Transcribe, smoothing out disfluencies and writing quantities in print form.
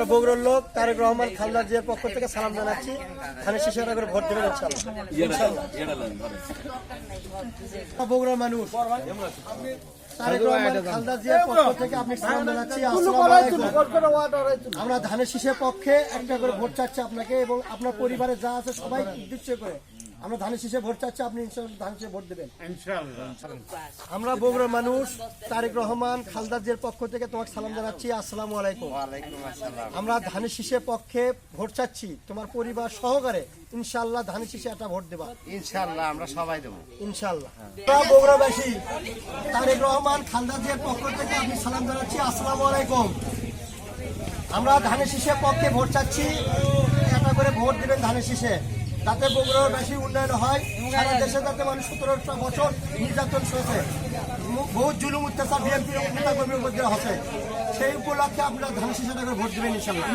আমরা বগুড়ার লোক তারেক রহমান খালদা জিয়ার পক্ষ থেকে সালাম জানাচ্ছি। ধানের শীষে করে ভোট দেবেন ইনশাআল্লাহ। বগুড়ার মানুষ তারেক রহমান খালদা জিয়ার পক্ষ থেকে আপনি সালাম জানাচ্ছি। আমরা ধানের শীষের পক্ষে একটা করে ভোট চাচ্ছি আপনাকে এবং আপনার পরিবারে যা আছে সবাই উদ্দেশ্য করে আমরা ধানের শীষে ভোট চাচ্ছি। আপনি ইনশাআল্লাহ ধানের শীষে ভোট দেবেন ইনশাআল্লাহ। আমরা বগুড়ার মানুষ তারেক রহমান খালদা জিয়ার পক্ষ থেকে তোমাকে সালাম জানাচ্ছি। আসসালামু আলাইকুম। আমরা ধানের শীষের পক্ষে ভোট চাচ্ছি, তোমার পরিবার সহকারে ইনশাআল্লাহ ধানের শীষে একটা ভোট দেবা ইনশাআল্লাহ। আমরা সবাই দেবো ইনশাআল্লাহ। বগুড়াবাসী তারেক রহমান খালদা জিয়ার পক্ষ থেকে আপনি সালাম জানাচ্ছি। আসসালামু আলাইকুম। আমরা ধানের শীষের পক্ষে ভোট চাচ্ছি, একটা করে ভোট দিবেন ধানের শীষে, যাতে বগুড়ার বেশি উন্নয়ন হয়। সারা দেশে যাতে মানুষ 17টা বছর নির্যাতন সয়েছে, বহু জুলুম অত্যাচার বিএনপির নেতা কর্মীর মধ্যে হচ্ছে, সেই উপলক্ষে আপনারা ধানের শীষে করে ভোট দেবেন ইনশাআল্লাহ।